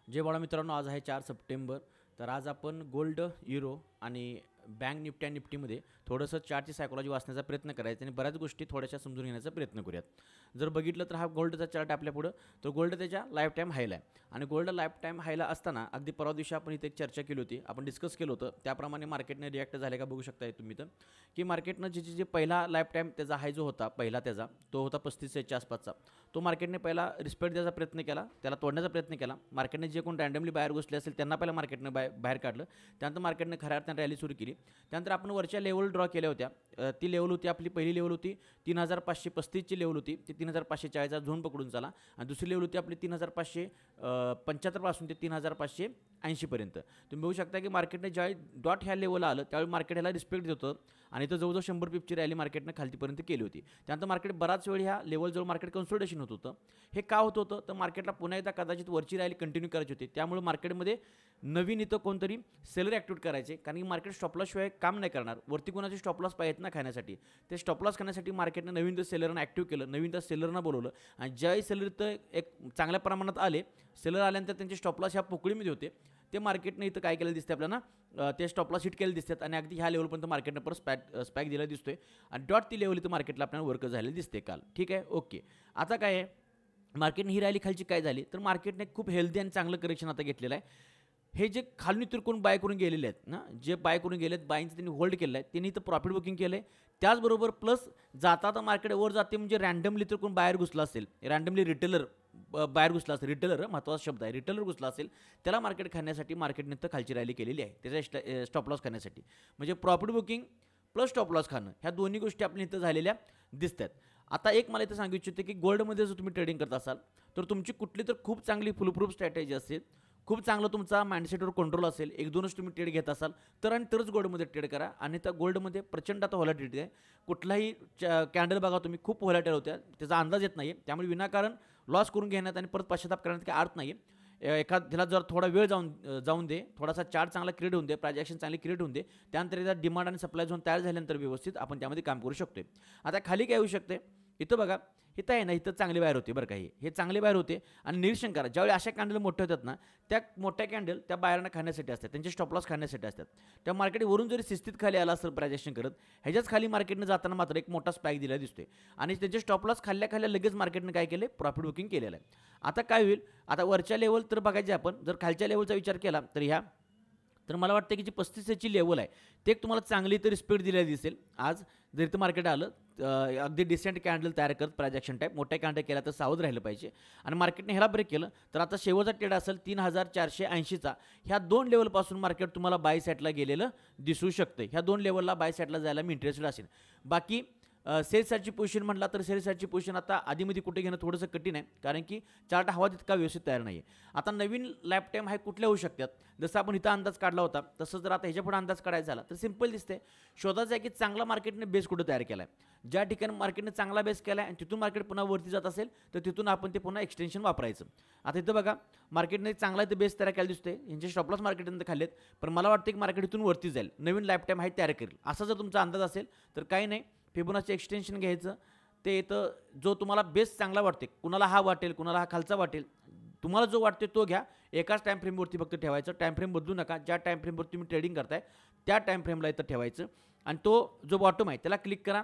जय बाळा मित्रांनो, आज आहे 4 सप्टेंबर. तर आज आपण गोल्ड, युरो आणि बँक निफ्टी आणि निफ्टीमध्ये थोडंसं चार्टची सायकॉलॉजी वाचण्याचा प्रयत्न करायचा आणि बऱ्याच गोष्टी थोड्याशा समजून घेण्याचा प्रयत्न करूयात. जर बघितलं तर हा गोल्डचा चार्ट आपल्या पुढं, तर गोल्ड त्याच्या लाईफ टाईम हायला आहे आणि गोल्ड लाईफ टाईम हायला असताना अगदी परवा दिवशी आपण इथे एक चर्चा केली होती, आपण डिस्कस केलं होतं, त्याप्रमाणे मार्केटने रिॲक्ट झाले का बघू शकता तुम्ही तर, की मार्केटनं जे पहिला लाईफ टाईम त्याचा हाय जो होता पहिला त्याचा तो होता 35च्या आसपासचा. तो मार्केटने पहिला रिस्पेक्ट द्यायचा प्रयत्न केला, त्याला तोडण्याचा प्रयत्न केला. मार्केटने जे कोण रँडमली बाहेर घुसले असेल त्यांना पहिला मार्केटने बाहेर काढलं. त्यानंतर मार्केटने खऱ्या अर्थाने रॅली सुरू केली. त्यानंतर आपण वरच्या लेवल ड्रॉ केल्या होत्या. ती लेवल होती, आपली पहिली लेवल होती 3535ची लेवल होती, ती 3540चा झोन पकडून चाला. आणि दुसरी लेवल होती आपली 3575 पासून ते 3580पर्यंत. तुम्ही बघू शकता की मार्केटने ज्यावेळी डॉट ह्या लेवलला आलं त्यावेळी मार्केट ह्याला रिस्पेक्ट देतं आणि इथं जवळजवळ 100 पिपची रॅली मार्केटनं खालतीपर्यंत केली होती. त्यानंतर मार्केट बराच वेळ ह्या लेवलजवळ मार्केट कन्सोलिडेशन होत होतं. हे का होत होतं, तर मार्केटला पुन्हा एकदा कदाचित वरची रॅली कंटिन्यू करायची होती. त्यामुळे मार्केटमध्ये नवीन इथं कोणतरी सेलर ॲक्टिवेट करायचे, कारण की मार्केट स्टॉपलॉसशिवाय काम नाही करणार. वरती कोणाचे स्टॉपलॉस पाहिजेत ना खाण्यासाठी, ते स्टॉपलॉस खाण्यासाठी मार्केटनं नवीन त्या सेलरनं ॲक्टिव्ह केलं, नवीन त्या सेलरनं बोलवलं. आणि ज्यावेळी सेलर तर एक चांगल्या प्रमाणात आले, सेलर आल्यानंतर त्यांचे स्टॉपलॉस ह्या पोकळीमध्ये होते, ते मार्केटनं इथं काय केलं दिसते आपल्याला, ते स्टॉपलॉस हिट केले दिसतात आणि अगदी ह्या लेवलपर्यंत मार्केटनं परत स्पॅक दिला दिसतोय आणि डॉट ती लेवल इथं मार्केटला आपल्याला वर्क झालेली दिसते काल. ठीक आहे, ओके. आता काय आहे, मार्केटने ही रॅली खालची काय झाली, तर मार्केटने खूप हेल्दी आणि चांगलं करेक्शन आता घेतलेलं आहे. हे जे खालून तिरकून बाय करून गेलेले आहेत ना, जे बाय करून गेलेत, बाईंचं त्यांनी होल्ड केलं आहे, त्यांनी इथं प्रॉफिट बुकिंग केलं आहे. त्याचबरोबर प्लस जाता आता मार्केट वर जाते, म्हणजे रँडमली तिरकून बाहेर घुसला असेल, रँडमली रिटेलर बाहेर घुसला असेल, रिटेलर महत्त्वाचा शब्द आहे, रिटेलर घुसला असेल, त्याला मार्केट खाण्यासाठी मार्केटने तर खालची रॅली केलेली आहे, त्याचा स्टॉप लॉस खाण्यासाठी. म्हणजे profit booking plus stop loss खाणं, ह्या दोन्ही गोष्टी आपल्या इथं झालेल्या दिसतात. आता एक मला इथं सांगू इच्छिते की गोल्डमध्ये जर तुम्ही ट्रेडिंग करत असाल तर तुमची कुठली तर खूप चांगली फुलप्रूफ स्ट्रॅटेजी असेल, खूप चांगलं तुमचा माइंडसेटवर कंट्रोल असेल, एक दोनच तुम्ही ट्रेड घेत असाल तर आणि तरच गोल्डमध्ये ट्रेड करा. आणि त्या गोल्डमध्ये प्रचंड आता व्हॉलॅटिलिटी आहे. कुठलाही कॅन्डल बघा तुम्ही, खूप व्हॉलॅटाईल होत्या, त्याचा अंदाज येत नाही आहे. त्यामुळे विनाकारण लॉस करून घेण्यात आणि परत पश्चाताप करण्यात काही अर्थ नाही आहे. एखाद्याला जर थोडा वेळ जाऊन दे, थोडासा चार्ट चांगला क्रिएट होऊन दे, प्रायजेक्शन चांगली क्रिएट होऊन दे, त्यानंतर एकदा डिमांड आणि सप्लाय झोन तयार झाल्यानंतर व्यवस्थित आपण त्यामध्ये काम करू शकतो. आता खाली काय होऊ शकते, इथं बघा, इथं आहे ना, इथं चांगले बाहेर होते बरं का, हे चांगले बाहेर होते. आणि निरीक्षण करा, ज्यावेळी अशा कॅन्डल मोठे होतात ना, त्या मोठ्या कॅन्डल त्या बाहेरनं खाण्यासाठी असतात, त्यांचे स्टॉपलॉस खाण्यासाठी असतात. त्या मार्केट वरून जरी शिस्तीत खाली आला असेल प्रायजेक्शन करत, ह्याच्याच खाली मार्केटनं जाताना मात्र एक मोठा स्पॅक दिला दिसतोय आणि त्यांचे स्टॉपलॉस खाल्ल्या लगेच मार्केटनं काय केले, प्रॉफिट बुकिंग केलेलं आहे. आता काय होईल, आता वरच्या लेवल तर बघायचे आपण, जर खालच्या लेवलचा विचार केला तर ह्या, तर मला वाटतं की जी 35ची लेवल आहे ते एक तुम्हाला चांगली तर रिस्पेक्ट दिलेली दिसेल. आज जर इथं मार्केट आलं अगदी डिसेंट कॅन्डल तयार करत प्रायजेक्शन टाईप मोठ्या कॅन्डल केला तर सावध राहिलं पाहिजे. आणि मार्केटने ह्याला ब्रेक केलं तर आता शेवटचा ट्रेड असेल 3480चा, ह्या दोन लेवलपासून मार्केट तुम्हाला बाय साईडला गेलेलं दिसू शकतं. ह्या दोन लेवलला बाय साईडला जायला मी इंटरेस्टेड असेल. बाकी सेल साईडची पोझिशन म्हटला तर सेल साईडची पोझिशन आता आधीमध्ये कुठे घेणं थोडंसं कठीण आहे, कारण की चार्ट हवा तितका व्यवस्थित तयार नाही आहे. आता नवीन लाईफ टाईम हाय कुठल्या होऊ शकतात, जसं आपण इथं अंदाज काढला होता तसं जर आता ह्याच्या पुढे अंदाज काढायचा झाला तर सिंपल दिसते. शोधायचं आहे की चांगला मार्केटने बेस कुठं तयार केला आहे, ज्या ठिकाणी मार्केटने चांगला बेस केला आहे आणि तिथून मार्केट पुन्हा वरती जात असेल तर तिथून आपण ते पुन्हा एक्सटेन्शन वापरायचं. आता इथं बघा, मार्केटने चांगला इथं बेस तयार केला दिसते, यांचे स्टॉपलॉस मार्केटनंतर खाल्लेत, पण मला वाटतं की मार्केट इथून वरती जाईल, नवीन लाईफ टाईम हाय तयार करेल. असा जर तुमचा अंदाज असेल तर काही नाही, फिबोनाची एक्सटेन्शन घ्यायचं. ते इथं जो तुम्हाला बेस चांगला वाटते, कुणाला हा वाटेल, कुणाला हा खालचा वाटेल, तुम्हाला जो वाटते तो घ्या. एकाच टाईम फ्रेमवरती फक्त ठेवायचं, टाईम फ्रेम बदलू नका. ज्या टाईम फ्रेमवर तुम्ही ट्रेडिंग करताय त्या टाईम फ्रेमला इथं ठेवायचं आणि तो जो बॉटम आहे त्याला क्लिक करा.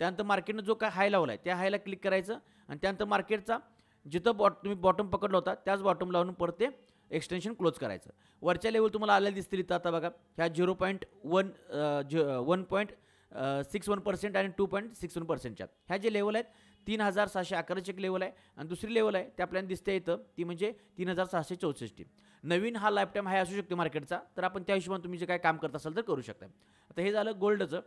त्यानंतर मार्केटनं जो काय हाय लावला आहे त्या हायला क्लिक करायचं आणि त्यानंतर मार्केटचा जिथं तुम्ही बॉटम पकडला होता त्याच बॉटम लावून परत ते एक्सटेन्शन क्लोज करायचं. वरच्या लेवल तुम्हाला आलेल्या दिसतील इथं. आता बघा, ह्या 1.61% आणि 2.61%च्या ह्या जे लेवल आहेत, 3611ची एक लेवल आहे आणि दुसरी लेवल आहे ते आपल्याला दिसते इथं, ती म्हणजे 3664. नवीन हा लाईफ टाईम हाय असू शकतो मार्केटचा, तर आपण त्या हिशोबाने तुम्ही जे काय काम करत असाल तर करू शकता. आता हे झालं गोल्डचं.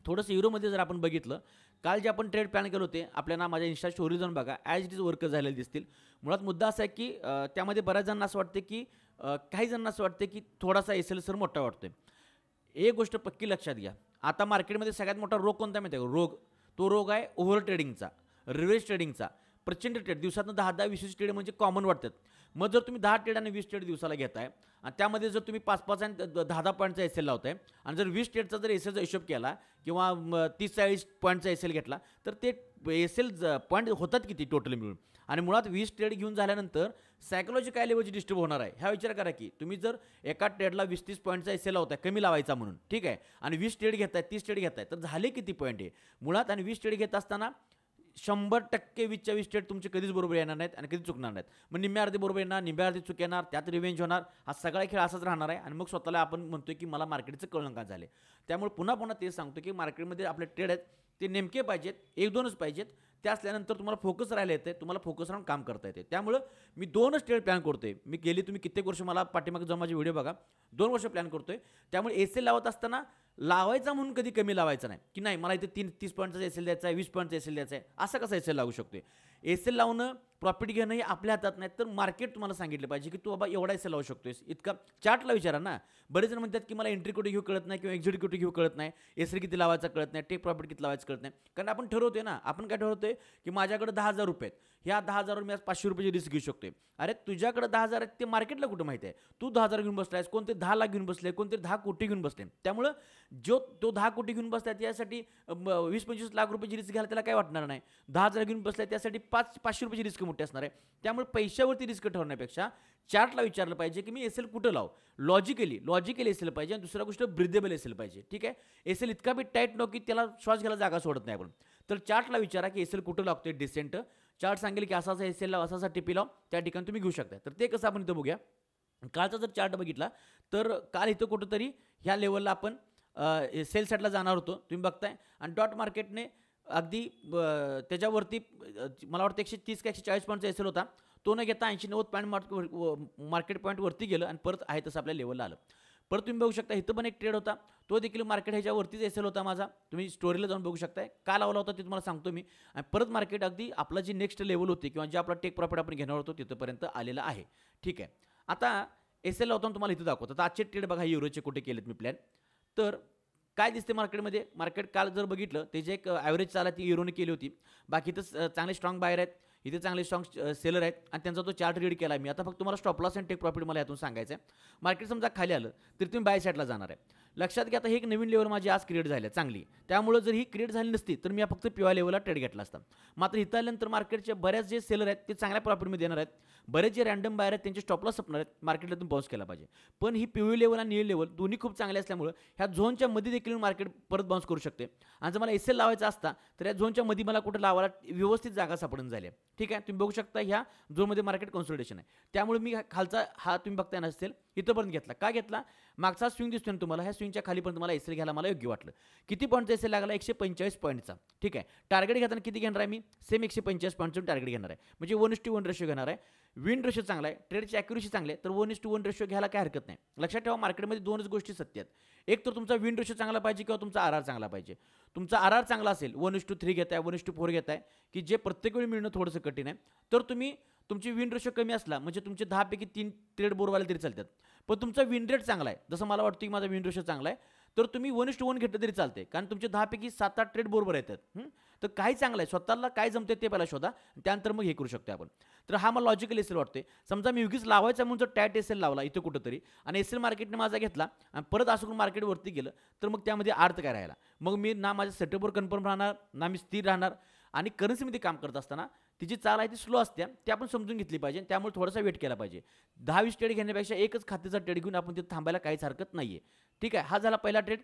थोडंसं युरोमध्ये जर आपण बघितलं, काल जे आपण ट्रेड प्लॅन केले होते आपल्याला, माझ्या इन्स्टा स्टोरी जाऊन बघा, ॲज इट इज वर्क झालेले दिसतील. मुळात मुद्दा असा आहे की त्यामध्ये बऱ्याच जणांना असं वाटते की काही जणांना असं वाटते की थोडासा एस एल सर मोठा वाटतोय. एक गोष्ट पक्की लक्षात घ्या, आता मार्केटमध्ये सगळ्यात मोठा रोग कोणता माहिती आहे का? तो रोग आहे ओव्हर ट्रेडिंगचा, रिव्हर्स ट्रेडिंगचा. प्रचंड ट्रेड, दिवसातनं 10-10, 20-20 ट्रेड म्हणजे कॉमन वाटतात. मग जर तुम्ही 10 ट्रेड आणि 20 ट्रेड दिवसाला घेताय आणि त्यामध्ये जर तुम्ही 5-5 आणि 10-10 पॉईंटचा एस एल लावताय आणि जर 20 ट्रेडचा जर एस एलचा हिशोब केला किंवा 30-40 पॉईंटचा एस एल घेतला तर ते एस एल पॉईंट होतात किती टोटल मिळून. आणि मुळात 20 ट्रेड घेऊन झाल्यानंतर सायकोलॉजी काय लेवलची डिस्टर्ब होणार आहे ह्या विचार करा की तुम्ही जर एका ट्रेडला 20-30 पॉईंटचा एस एल लावताय कमी लावायचा म्हणून, ठीक आहे, आणि 20 ट्रेड घेताय 30 ट्रेड घेताय तर झाले किती पॉईंट आहे मुळात. आणि 20 ट्रेड घेत असताना 100% 20च्या ट्रेड तुमचे कधीच बरोबर येणार नाहीत आणि कधीच चुकणार नाहीत. मग निम्म्या अर्धी बरोबर येणार, निम्म्या अर्धी चूक येणार, त्यात रिव्हेंज होणार. हा सगळा खेळ असाच राहणार आहे आणि मग स्वतःला आपण म्हणतोय की मला मार्केटचं कळलं का झाले. त्यामुळे पुन्हा पुन्हा तेच सांगतो की मार्केटमध्ये आपले ट्रेड आहेत ते नेमके पाहिजेत, 1-2च पाहिजेत. ते असल्यानंतर तुम्हाला फोकस राहायला येते, तुम्हाला फोकस राहून काम करता येते. त्यामुळं मी 2च ट्रेड प्लॅन करतोय. मी गेली तुम्ही कित्येक वर्ष मला पाठीमागे जाऊन माझे व्हिडिओ बघा, 2 वर्ष प्लॅन करतोय. त्यामुळे एस एल लावत असताना लावायचा म्हणून कधी कमी लावायचा नाही की नाही मला इथे 30 पॉईंटचा एस एल द्यायचा आहे, 20 पॉईंटचा एस एल द्यायचा आहे. असं कसं एस एल लागू शकतोय. एस एल लावणं प्रॉफिट घेणं हे आपल्या हातात नाही, तर मार्केट तुम्हाला सांगितलं पाहिजे की तू बाबा एवढा एस एल लावू शकतोयस. इतका चार्टला विचारा ना. बरेच जण म्हणतात की मला एंट्री कुठे घेऊ कळत नाही किंवा एक्झिट कुठे घेऊ कळत नाही, एस एल किती लावायचा कळत नाही, टेक प्रॉफिट किती लावायचं कळत नाही. कारण आपण ठरवतोय ना, आपण काय ठरवतोय की माझ्याकडे 10,000 रुपये आहेत, ह्या 10,000 मी आज 500 रुपयाची रिस्क घेऊ शकतोय. अरे तुझ्याकडे 10,000 आहेत ते मार्केटला कुठं माहिती आहे. तू 10,000 घेऊन बसलायस, कोणते 10 लाख घेऊन बसले, कोणते 10 कोटी घेऊन बसले. त्यामुळं जो तो 10 कोटी घेऊन बसलाय त्यासाठी 20-25 लाख रुपयाची रिस्क घ्यायला त्याला काय वाटणार नाही. 10,000 घेऊन बसलाय त्यासाठी 500 रुपयाची रिस्क मोठी असणार आहे. त्यामुळे पैशावरती रिस्क ठरवण्यापेक्षा चार्टला विचारलं पाहिजे की मी एस एल कुठं लाव. लॉजिकली एस एल पाहिजे. आणि दुसरा गोष्ट ब्रिदेबल एस एल पाहिजे. ठीक आहे, एस एल इतका बी टाईट नको की त्याला श्वास घ्यायला जागा सोडत नाही आपण. तर चार्टला विचारा की एस एल कुठं लागतोय डिसेंट. चार्ट सांगेल की असा एस एल लाव, असा टीपी लाव, त्या ठिकाणी तुम्ही घेऊ शकता. तर ते कसं आपण इथं बघूया. कालचा जर चार्ट बघितला तर काल इथं कुठंतरी ह्या लेवलला आपण सेल सेटला जाणार होतो तुम्ही बघताय. आणि डॉट मार्केटने अगदी त्याच्यावरती मला वाटतं 130 का 140 पॉईंटचा एस एल होता, तो न घेता 80-90 पॉईंट मार्केट पॉईंट वरती गेलं आणि परत आहे तसं आपल्या लेवलला आलं. परत तुम्ही बघू शकता इथं पण एक ट्रेड होता, तो देखील मार्केट ह्याच्यावरतीच एस एल होता माझा. तुम्ही स्टोरीला जाऊन बघू शकताय का लावला होता ते तुम्हाला सांगतो मी. आणि परत मार्केट अगदी आपला जी नेक्स्ट लेवल होती किंवा जे आपला टेक प्रॉफिट आपण घेणार होतो तिथंपर्यंत आलेला आहे. ठीक आहे, आता एस एल लावताना तुम्हाला इथं दाखवतो. आता आजचे ट्रेड बघा युरोचे कुठे केलेत मी प्लॅन. तर काय दिसते मार्केटमध्ये. मार्केट काल जर बघितलं ते जे एक ॲव्हरेज चाल ती युरोने केली होती. बाकी तर चांगले स्ट्रॉंग बायर आहेत, इथे चांगले स्ट्रॉंग सेलर आहेत आणि त्यांचा तो चार्ट रीड केला मी. आता फक्त तुम्हाला स्टॉप लॉस आणि टेक प्रॉफिट मला यातून सांगायचं आहे. मार्केट समजा खाली आलं तर तुम्ही बाय साईडला जाणार आहे. लक्षात घ्या आता ही एक नवीन लेवल माझी आज क्रिएट झाली आहे चांगली. त्यामुळे जर ही क्रिएट झाली नसती तर मी फक्त पिवा लेवलला ट्रेड घेतला असता. मात्र इथं आल्यानंतर मार्केटचे बऱ्याच जे सेलर आहेत ते चांगल्या प्रॉफिटमध्ये येणार आहेत. बरेच जे रँडम बायर आहेत त्यांचे स्टॉप लॉस संपणार आहेत. मार्केटला तुम्ही बाउन्स केला पाहिजे. पण ही पिवळी लेवल आणि निळी लेवल दोन्ही खूप चांगले असल्यामुळे ह्या झोनच्या मध्ये देखील मार्केट परत बाउन्स करू शकते. आणि जर मला एस एल लावायचा असता तर या झोनच्या मध्ये मला कुठं लावायला व्यवस्थित जागा सापडून झाली आहे. ठीक आहे, तुम्ही बघू शकता ह्या झोनमध्ये मार्केट कन्सोलिडेशन आहे. त्यामुळे मी खालचा हा तुम्ही बघताय नसेल इथंपर्यंत घेतला. का घेतला. मागचा स्विंग दिसतोय ना तुम्हाला, ह्या स्विंगच्या खाली पण तुम्हाला एस एल घ्यायला मला योग्य वाटलं. किती पॉईंटचा एस एल लागला 145 पॉईंटचा. ठीक आहे, टार्गेट घेताना किती घेणार आहे मी सेम 145 पॉईंटचं टार्गेट घेणार आहे. म्हणजे 1:1 रेशो घेणार आहे. विन रेशो चांगला आहे, ट्रेडची ॲक्युरेसी चांगली आहे, तर 1:1 रेशो घ्यायला काय हरकत नाही. लक्षात ठेवा मार्केटमध्ये दोनच गोष्टी सत्य आहेत. एक तर तुमचा विन रेशो चांगला पाहिजे किंवा तुमचा आर आर चांगला पाहिजे. तुमचा आर आर चांगला असेल 1:3 घेताय 1:4 घेताय की जे प्रत्येक वेळी मिळणं थोडंसं कठीण आहे, तर तुम्ही तुमची विन रेशो कमी असला म्हणजे तुमचे 10 पैकी 3 ट्रेड बोरवाले तरी चालतात. पण तुमचा विन रेट चांगला आहे, जसं मला वाटतं की माझा विन रेशो चांगला आहे, तर तुम्ही 1:1 घेतलं तरी चालते. कारण तुमचे 10 पैकी 7-8 ट्रेड बरोबर येतात. तर काय चांगलं आहे स्वतःला काय जमते ते पहिला शोधा, त्यानंतर मग हे करू शकतो आपण. तर हा मला लॉजिकल एस एल वाटते. समजा मी युगीच लावायचा म्हणून जर टॅट एस एल लावला इथं कुठंतरी आणि एस एल मार्केटने माझा घेतला आणि परत असं करून मार्केटवरती गेलं तर मग त्यामध्ये अर्थ काय राहिला. मग मी ना माझ्या सेटअपवर कन्फर्म राहणार ना मी स्थिर राहणार. आणि करन्सीमध्ये काम करत असताना तिची चाल आहे ती स्लो असते, ते आपण समजून घेतली पाहिजे. त्यामुळे थोडासा वेट केला पाहिजे. 10-20 ट्रेड घेण्यापेक्षा एकच खात्याचा ट्रेड घेऊन आपण तिथे थांबायला काहीच हरकत नाही आहे. ठीक आहे, हा झाला पहिला ट्रेड.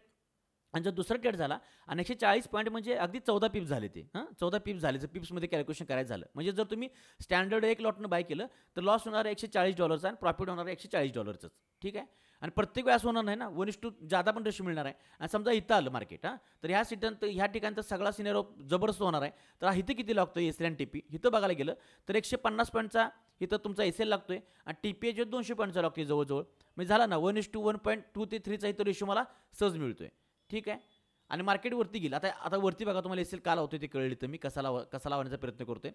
आणि जर दुसरा ट्रेड झाला आणि 140 पॉईंट म्हणजे अगदी 14 पिप्स झाले ते. 14 पिप्स झाले जर पिप्समध्ये कॅल्क्युलेशन करायचं झालं. म्हणजे जर तुम्ही स्टँडर्ड एक लॉटनं बाय केलं तर लॉस होणार आहे $140 आणि प्रॉफिट होणार आहे $140. ठीक आहे, आणि प्रत्येक वेळेस होणार नाही ना. 1:2 जादा पण रेशो मिळणार आहे. आणि समजा इथं आलं मार्केट तर ह्या ठिकाणी तर सगळा सिनेरो जबरदस्त होणार आहे. तर इथं किती लागतो एस एल आणि टी पी इथं बघायला गेलं तर 150 पॉईंटचा इथं तुमचा एस एल लागतोय आणि टी पी जो 200 पॉईंटचा लागतोय जवळजवळ. म्हणजे झाला ना 1:1.2 ते 3चा इथं रेशो मला सहज मिळतोय. ठीक आहे, आणि मार्केटवरती गेलं. आता वरती बघा तुम्हाला एस एल का लावतोय ते कळलं. तर मी कसा लावण्याचा प्रयत्न करतोय.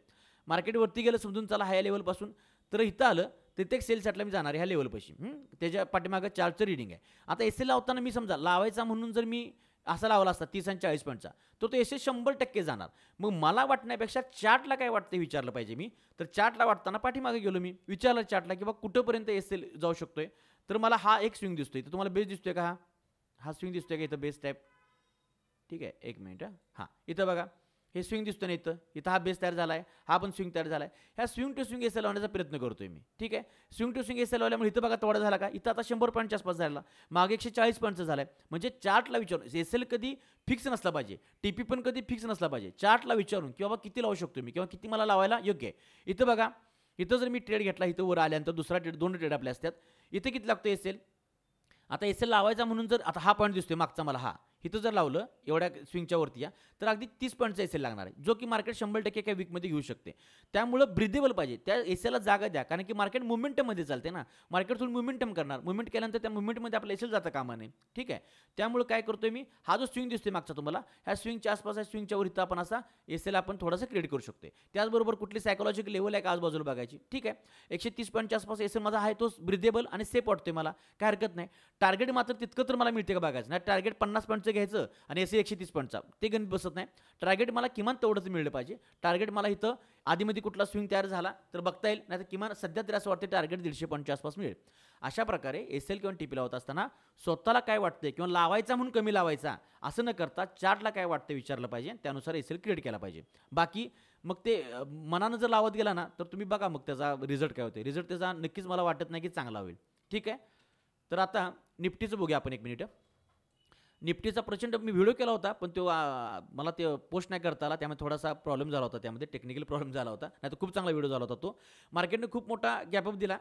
मार्केटवरती गेलं समजून चला हाय लेवलपासून तर इथं आलं प्रत्येक सेल सेटला मी जाणार ह्या लेवलपाशी. त्याच्या पाठीमागं चार्टचं रिडिंग आहे. आता एस एल लावताना मी समजा लावायचा म्हणून जर मी असा लावला असता 30 आणि 40 पॉईंटचा तर तो एस एल 100% जाणार. मग मला वाटण्यापेक्षा चार्टला काय वाटतं विचारलं पाहिजे मी. तर चार्टला वाटताना पाठीमागे गेलो मी विचारलं चार्टला की बा कुठंपर्यंत एस एल जाऊ शकतोय. तर मला हा एक स्विंग दिसतोय. तर तुम्हाला बेस दिसतोय का. हा स्विंग दिसतोय का इथं बेस टाईप. ठीक आहे, एक मिनिट. हां इथं बघा हे स्विंग दिसतो ना इथं हा बेस तयार झाला आहे, हा पण स्विंग तयार झाला आहे. ह्या swing to swing S L लावण्याचा प्रयत्न करतोय मी. ठीक आहे, swing to swing S L लावल्यामुळे इथं बघा तेवढा झाला का, इथं आता 100 पॉईंटच्या आसपास झाला, मागे 140 पॉईंटचा झाला आहे. म्हणजे चार्टला विचारून एस एल कधी फिक्स नसला पाहिजे, टीपी पण कधी फिक्स नसला पाहिजे. चार्टला विचारून की बाबा किती लावू शकतो मी किंवा किती मला लावायला योग्य आहे. इथं बघा, इथं जर मी ट्रेड घेतला, इथं वर आल्यानंतर दुसरा ट्रेड, 2 ट्रेड आपले असतात. इथे किती लागतो एस एल, आता एस एल लावायचा म्हणून जर आता हा पॉईंट दिसतोय मागचा मला, हा इथं जर लावलं एवढ्या स्विंगच्या वरती या, तर अगदी 30 पॉईंटचा एस एल लागणार आहे, जो की मार्केट 100% एका वीकमध्ये घेऊ शकते. त्यामुळं ब्रिदेबल पाहिजे, त्या एस एलला जागा द्या, कारण की मार्केट मुवमेंटमध्ये चालते ना, मार्केट थोडं मुवमेंटम करणार, मुवमेंट केल्यानंतर त्या मुवमेंटमध्ये आपलं एस एल जातं कामा नये. ठीक आहे, त्यामुळे काय करतोय मी, हा जो स्विंग दिसतोय मागचा तुम्हाला, ह्या स्विंगच्या आसपास, स्विंगच्या वर इथं आपण असा एस एल आपण थोडासा क्रिएट करू शकतो. त्याचबरोबर कुठली सायकोलॉजिकल लेवल आहे का आजूबाजूला बघायची. ठीक आहे, 130 पॉईंटच्या आसपास एस एल माझा आहे, तो ब्रिदेबल आणि सेफ वाटतोय मला, काय हरकत नाही. टार्गेट मात्र तितकं तर मला मिळते का बघायचं नाही. टार्गेट 50 पॉईंटचं घ्यायचं आणि एस 130 पॉईंटचा, ते गणित बसत नाही. टार्गेट मला किमान तेवढंच मिळलं पाहिजे. टार्गेट मला इथं आधीमध्ये कुठला स्विंग तयार झाला तर बघता येईल, नाही तर किमान सध्या तरी असं वाटतं टार्गेट 150 पॉईंटच्या आसपास मिळेल. अशा प्रकारे एस एल किंवा टीपी लावत असताना स्वतःला काय वाटतंय किंवा लावायचा म्हणून कमी लावायचा असं न करता चार्टला काय वाटतं विचारलं पाहिजे, त्यानुसार एस एल क्रिएट केला पाहिजे. बाकी मग ते मनानं जर लावत गेला ना, तर तुम्ही बघा मग त्याचा रिझल्ट काय होते. रिझल्ट त्याचा नक्कीच मला वाटत नाही की चांगला होईल. ठीक आहे, तर आता निफ्टीचं बघूया आपण 1 मिनिट. निफ्टीचा प्रचंड मी व्हिडिओ केला होता, पण तो मला ते पोस्ट नाही करता आला, त्यामुळे थोडासा प्रॉब्लेम झाला होता, त्यामध्ये टेक्निकल प्रॉब्लेम झाला होता, नाही तर खूप चांगला व्हिडिओ झाला होता तो. मार्केटने खूप मोठा गॅपअप दिला.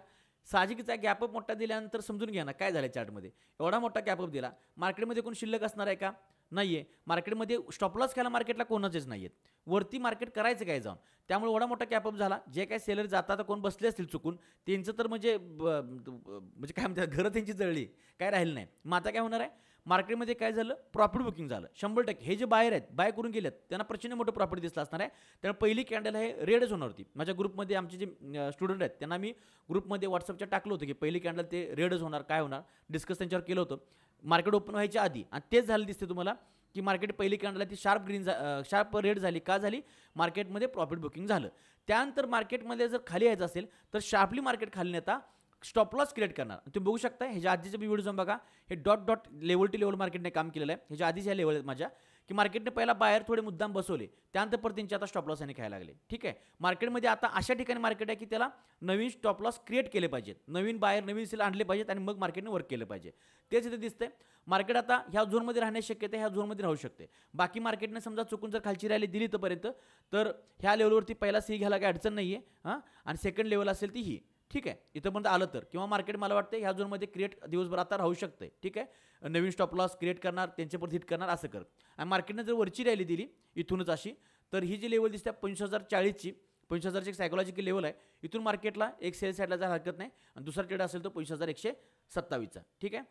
साहजिकच आहे, गॅपअप मोठा दिल्यानंतर समजून घ्या ना काय झालं चार्टमध्ये. एवढा मोठा गॅपअप दिला, मार्केटमध्ये कोण शिल्लक असणार आहे का, नाही आहे. मार्केटमध्ये स्टॉपलॉस खायला मार्केटला कोणाचेच नाही आहेत, वरती मार्केट करायचं काय जाऊन. त्यामुळे एवढा मोठा गॅपअप झाला. जे काय सेलर जातात कोण बसले असतील चुकून, त्यांचं तर म्हणजे काय म्हणतात, घरं त्यांची जळली, काय राहिलं नाही. मग आता काय होणार आहे, मार्केटमध्ये काय झालं, प्रॉफिट बुकिंग झालं 100%. हे जे बायर आहेत, बाय करून गेलेत, त्यांना प्रचंड मोठं प्रॉफिट दिसलं असणार आहे. त्यामुळे पहिली कॅन्डल आहे रेडच होणार होती. माझ्या ग्रुपमध्ये आमचे जे स्टुडंट आहेत त्यांना मी ग्रुपमध्ये व्हॉट्सअपच्या टाकलं होतं की पहिली कॅन्डल ते रेडच होणार, काय होणार डिस्कस त्यांच्यावर केलं होतं मार्केट ओपन व्हायच्या आधी. आणि तेच झालं दिसते तुम्हाला की मार्केट पहिली कॅन्डल ती शार्प रेड झाली. का झाली, मार्केटमध्ये प्रॉफिट बुकिंग झालं. त्यानंतर मार्केटमध्ये जर खाली यायचं असेल तर शार्पली मार्केट खाली नेता स्टॉप लॉस क्रिएट करणार. तुम्ही बघू शकता, ह्याच्या आधीचे व्हिडिओ जाऊन बघा, हे डॉट लेवल टू लेवल मार्केटने काम केलेलं आहे. ह्याच्या आधीच ह्या लेवल आहेत माझ्या, की मार्केटने पहिला बाहेर थोडे मुद्दाम बसवले, त्यानंतर परत त्यांचे आता स्टॉप लॉस आणि खायला लागले. ठीक आहे, मार्केटमध्ये आता अशा ठिकाणी मार्केट आहे की त्याला नवीन स्टॉप लॉस क्रिएट केले पाहिजेत, नवीन बायर नवीन सेल आणले पाहिजेत आणि मग मार्केटने वर्क केलं पाहिजे. तेच इथे दिसतंय. मार्केट आता ह्या झोनमध्ये राहण्याची शक्यता, ह्या झोनमध्ये राहू शकते. बाकी मार्केटने समजा चुकून जर खालची रॅली दिली तोपर्यंत, तर ह्या लेवलवरती पहिला सी घ्यायला काही अडचण नाही आहे. आणि सेकंड लेवल असेल ती ही. ठीक आहे, इथंपर्यंत आलं तर, किंवा मार्केट मला वाटतं ह्या झोनमध्ये क्रिएट दिवसभर आता राहू शकते. ठीक आहे, नवीन स्टॉप लॉस क्रिएट करणार, त्यांच्या परत हिट करणार, असं कर. आणि मार्केटने जर वरची रॅली दिली इथूनच अशी, तर ही जी लेवल दिसते 25,040ची, 25,000ची एक सायकोलॉजिकल लेवल आहे. इथून मार्केटला एक सेल साईडला जायला हरकत नाही. आणि दुसरा ट्रेड असेल तो 25,127चा. ठीक आहे,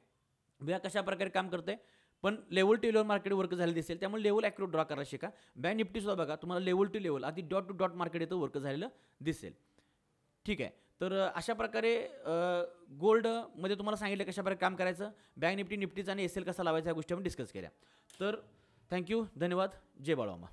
बघा कशा प्रकारे काम करते. पण level to level market work झालेलं दिसेल, त्यामुळे लेवल ॲक्युरेट ड्रॉ करायला शिका. बँक निफ्टी सुद्धा बघा, तुम्हाला लेवल टू लेवल आधी डॉट टू डॉट मार्केट येतं वर्क झालेलं दिसेल. ठीक आहे, तर अशा प्रकारे गोल्डमध्ये तुम्हाला सांगितलं कशा प्रकारे काम करायचं. बँक निफ्टीचा आणि एस एल कसा लावायचा, या गोष्टी आपण डिस्कस केल्या. तर थँक्यू, धन्यवाद, जय बाळामा.